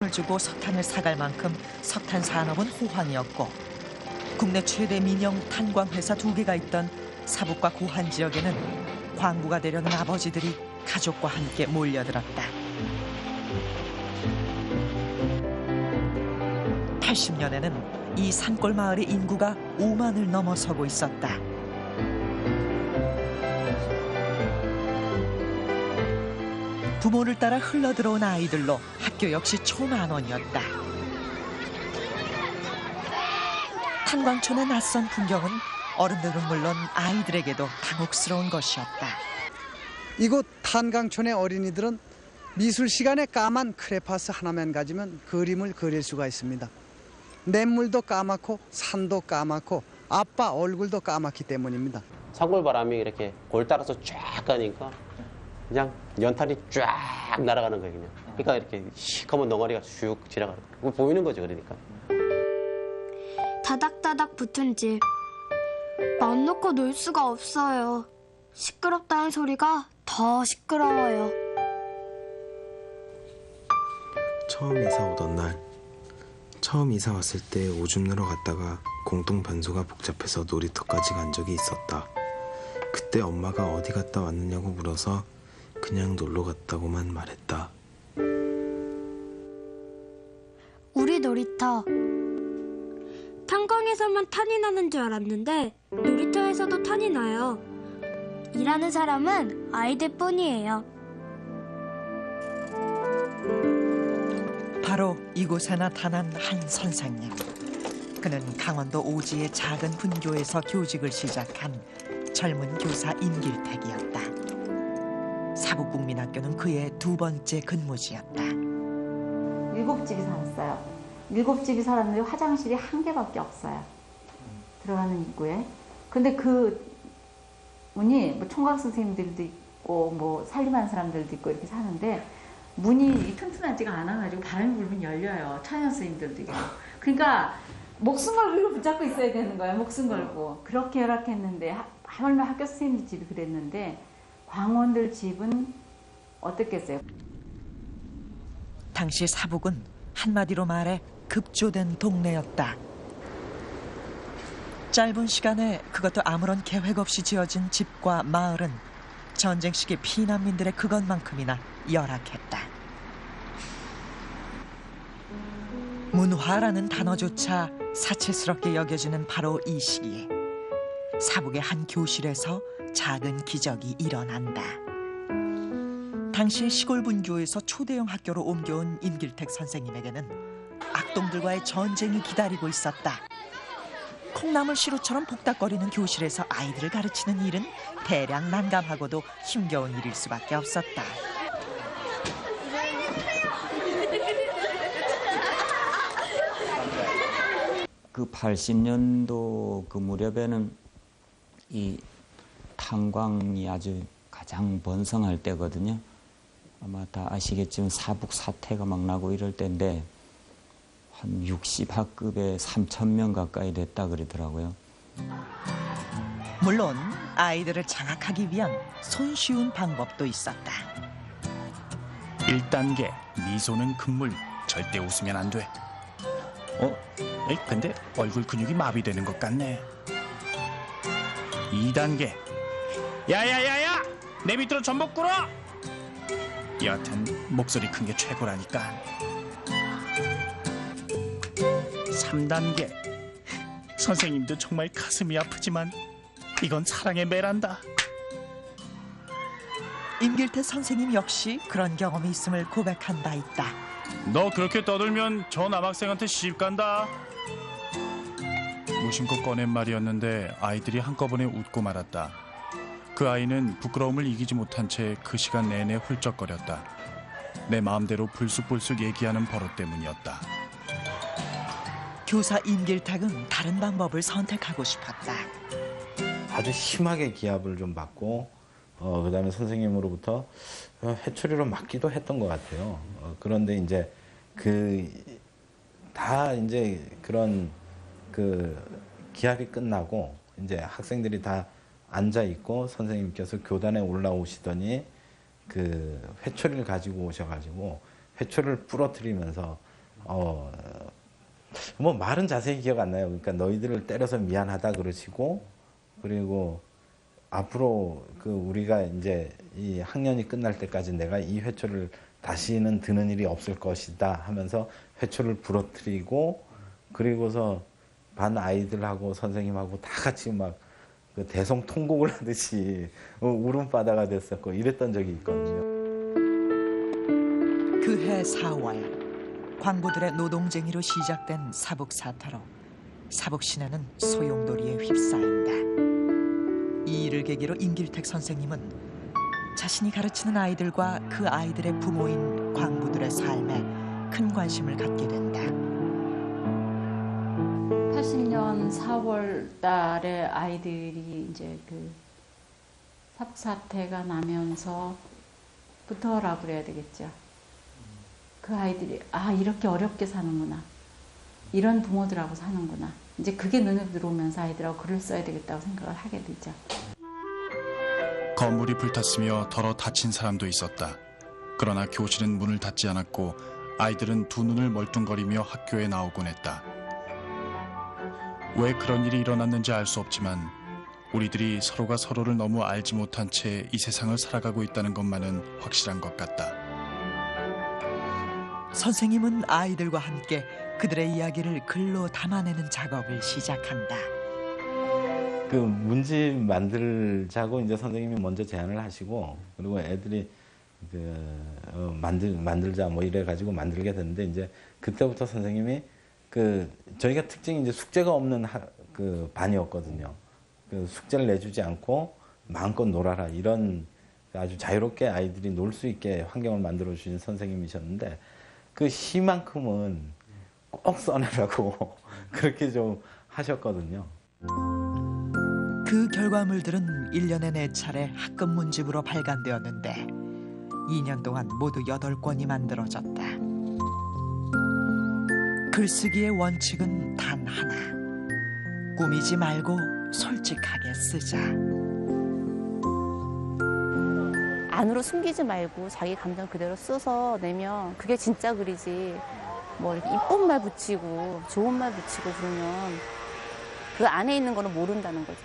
을 주고 석탄을 사갈 만큼 석탄 산업은 호황이었고 국내 최대 민영 탄광 회사 2개가 있던 사북과 고한 지역에는 광부가 되려는 아버지들이 가족과 함께 몰려들었다. 80년에는 이 산골 마을의 인구가 5만을 넘어서고 있었다. 부모를 따라 흘러들어온 아이들로 학교 역시 초만원이었다. 탄광촌의 낯선 풍경은 어른들은 물론 아이들에게도 당혹스러운 것이었다. 이곳 탄광촌의 어린이들은 미술 시간에 까만 크레파스 하나만 가지면 그림을 그릴 수가 있습니다. 냇물도 까맣고 산도 까맣고 아빠 얼굴도 까맣기 때문입니다. 산골바람이 이렇게 골 따라서 쫙 가니까 그냥 연탄이 쫙 날아가는 거예요, 그냥. 그러니까 이렇게 시커먼 덩어리가 쭉 지나가는 거 보이는 거죠, 그러니까. 다닥다닥 붙은 집. 맘 놓고 놀 수가 없어요. 시끄럽다는 소리가 더 시끄러워요. 처음 이사 오던 날, 처음 이사 왔을 때 오줌 누러 갔다가 공동 변소가 복잡해서 놀이터까지 간 적이 있었다. 그때 엄마가 어디 갔다 왔느냐고 물어서 그냥 놀러 갔다고만 말했다. 우리 놀이터. 탄광에서만 탄이 나는 줄 알았는데 놀이터에서도 탄이 나요. 일하는 사람은 아이들 뿐이에요. 바로 이곳에 나타난 한 선생님. 그는 강원도 오지의 작은 분교에서 교직을 시작한 젊은 교사 임길택이었다. 사북국민학교는 그의 2번째 근무지였다. 7집이 살았어요. 7집이 살았는데 화장실이 1개밖에 없어요. 들어가는 입구에. 근데 그 문이 뭐 총각 선생님들도 있고 뭐 살림하는 사람들도 있고 이렇게 사는데 문이 튼튼하지가 않아가지고 바람이 불면 열려요. 차연 선생님들도 있고. 그러니까 목숨 걸고 이거 붙잡고 있어야 되는 거예요. 목숨 걸고. 그렇게 열악했는데 하물며 학교 선생님들 집이 그랬는데 광원들 집은 어떻겠어요? 당시 사북은 한마디로 말해 급조된 동네였다. 짧은 시간에 그것도 아무런 계획 없이 지어진 집과 마을은 전쟁 시기 피난민들의 그것만큼이나 열악했다. 문화라는 단어조차 사치스럽게 여겨지는 바로 이 시기에 사북의 한 교실에서 작은 기적이 일어난다. 당시 시골 분교에서 초대형 학교로 옮겨온 임길택 선생님에게는 악동들과의 전쟁이 기다리고 있었다. 콩나물 시루처럼 복닥거리는 교실에서 아이들을 가르치는 일은 대량 난감하고도 힘겨운 일일 수밖에 없었다. 그 80년도 그 무렵에는 이 탄광이 아주 가장 번성할 때거든요. 아마 다 아시겠지만 사북 사태가 막 나고 이럴 때인데 한 60학급에 3,000명 가까이 됐다 그러더라고요. 물론 아이들을 장악하기 위한 손쉬운 방법도 있었다. 1단계 미소는 금물, 절대 웃으면 안 돼. 에이, 근데 얼굴 근육이 마비되는 것 같네. 2단계 야야야야 내 밑으로 전복 꿇어. 여하튼 목소리 큰 게 최고라니까. 3단계 선생님도 정말 가슴이 아프지만 이건 사랑의 매란다. 임길택 선생님 역시 그런 경험이 있음을 고백한 바 있다. 너 그렇게 떠들면 저 남학생한테 시집 간다. 무심코 꺼낸 말이었는데 아이들이 한꺼번에 웃고 말았다. 그 아이는 부끄러움을 이기지 못한 채 그 시간 내내 훌쩍거렸다. 내 마음대로 불쑥불쑥 얘기하는 버릇 때문이었다. 교사 임길택은 다른 방법을 선택하고 싶었다. 아주 심하게 기합을 좀 받고 그다음에 선생님으로부터 회초리로 맞기도 했던 것 같아요. 그런데 이제 다 이제 그런 기합이 끝나고 이제 학생들이 다 앉아 있고 선생님께서 교단에 올라오시더니 그 회초리를 가지고 오셔가지고 회초리를 부러뜨리면서 뭐 말은 자세히 기억 안 나요. 그러니까 너희들을 때려서 미안하다 그러시고, 그리고 앞으로 그 우리가 이제 이 학년이 끝날 때까지 내가 이 회초를 다시는 드는 일이 없을 것이다 하면서 회초를 부러뜨리고, 그리고서 반 아이들하고 선생님하고 다 같이 막 그 대성통곡을 하듯이 울음바다가 됐었고 이랬던 적이 있거든요. 그해 4월 광부들의 노동쟁이로 시작된 사북 사태로 사북 시내는 소용돌이에 휩싸인다. 이 일을 계기로 임길택 선생님은 자신이 가르치는 아이들과 그 아이들의 부모인 광부들의 삶에 큰 관심을 갖게 된다. 80년 4월 달에 아이들이 이제 그 사북 사태가 나면서부터라고 그래야 되겠죠. 그 아이들이 이렇게 어렵게 사는구나. 이런 부모들하고 사는구나. 이제 그게 눈에 들어오면서 아이들하고 글을 써야 되겠다고 생각을 하게 되죠. 건물이 불탔으며 더러 다친 사람도 있었다. 그러나 교실은 문을 닫지 않았고 아이들은 두 눈을 멀뚱거리며 학교에 나오곤 했다. 왜 그런 일이 일어났는지 알 수 없지만 우리들이 서로가 서로를 너무 알지 못한 채 이 세상을 살아가고 있다는 것만은 확실한 것 같다. 선생님은 아이들과 함께 그들의 이야기를 글로 담아내는 작업을 시작한다. 그 문집 만들자고 이제 선생님이 먼저 제안을 하시고, 그리고 애들이 만들자 뭐 이래 가지고 만들게 됐는데, 이제 그때부터 선생님이 저희가 특징이 이제 숙제가 없는 그 반이었거든요. 그 숙제를 내주지 않고 마음껏 놀아라, 이런 아주 자유롭게 아이들이 놀 수 있게 환경을 만들어 주신 선생님이셨는데, 그 시만큼은 꼭 써내라고 그렇게 좀 하셨거든요. 그 결과물들은 1년에 4차례 학급 문집으로 발간되었는데 2년 동안 모두 8권이 만들어졌다. 글쓰기의 원칙은 단 하나. 꾸미지 말고 솔직하게 쓰자. 안으로 숨기지 말고 자기 감정 그대로 써서 내면 그게 진짜 글이지. 뭐 이렇게 이쁜 말 붙이고 좋은 말 붙이고 그러면 그 안에 있는 거는 모른다는 거죠.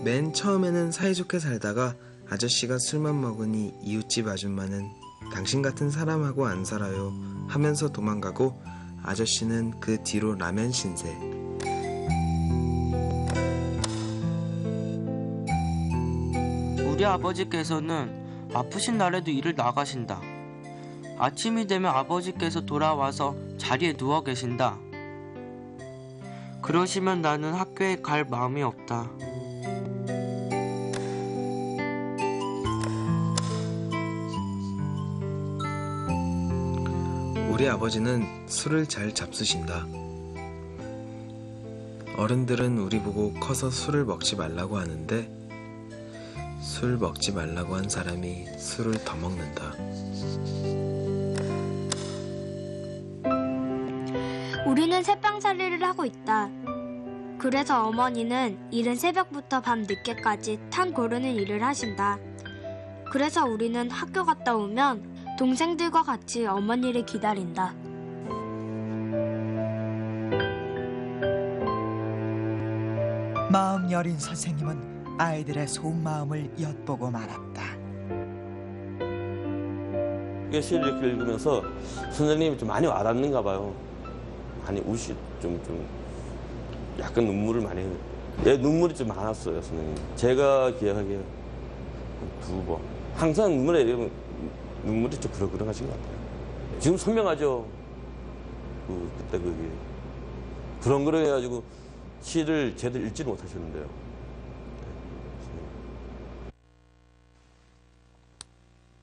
맨 처음에는 사이좋게 살다가 아저씨가 술만 먹으니 이웃집 아줌마는 당신 같은 사람하고 안 살아요 하면서 도망가고, 아저씨는 그 뒤로 라면 신세. 우리 아버지께서는 아프신 날에도 일을 나가신다. 아침이 되면 아버지께서 돌아와서 자리에 누워 계신다. 그러시면 나는 학교에 갈 마음이 없다. 우리 아버지는 술을 잘 잡수신다. 어른들은 우리 보고 커서 술을 먹지 말라고 하는데, 술 먹지 말라고 한 사람이 술을 더 먹는다. 우리는 새빵살이를 하고 있다. 그래서 어머니는 이른 새벽부터 밤 늦게까지 탄 고르는 일을 하신다. 그래서 우리는 학교 갔다 오면 동생들과 같이 어머니를 기다린다. 마음 여린 선생님은 아이들의 속마음을 엿보고 말았다. 시를 이렇게 읽으면서 선생님이 좀 많이 와닿는가 봐요. 많이 좀 약간 눈물을 많이 흘려요. 눈물이 좀 많았어요, 선생님. 제가 기억하기에 2번. 항상 눈물이 좀 그러그러하신 것 같아요. 지금 선명하죠. 그때 그게. 그러해가지고 시를 제대로 읽지를 못하셨는데요.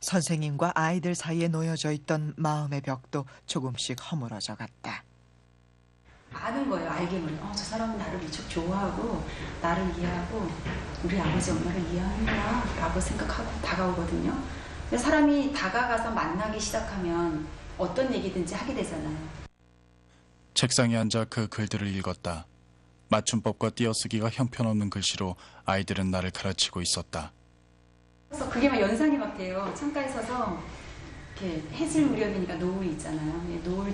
선생님과 아이들 사이에 놓여져 있던 마음의 벽도 조금씩 허물어져 갔다. 아는 거예요. 알기는. 저 사람은 나를 무척 좋아하고 나를 이해하고 우리 아버지 엄마를 이해하는구나 라고 생각하고 다가오거든요. 근데 사람이 다가가서 만나기 시작하면 어떤 얘기든지 하게 되잖아요. 책상에 앉아 그 글들을 읽었다. 맞춤법과 띄어쓰기가 형편없는 글씨로 아이들은 나를 가르치고 있었다. 그래서 그게 막 연상이 막 돼요. 창가에 서서 이렇게 해질 무렵이니까 노을 있잖아요. 노을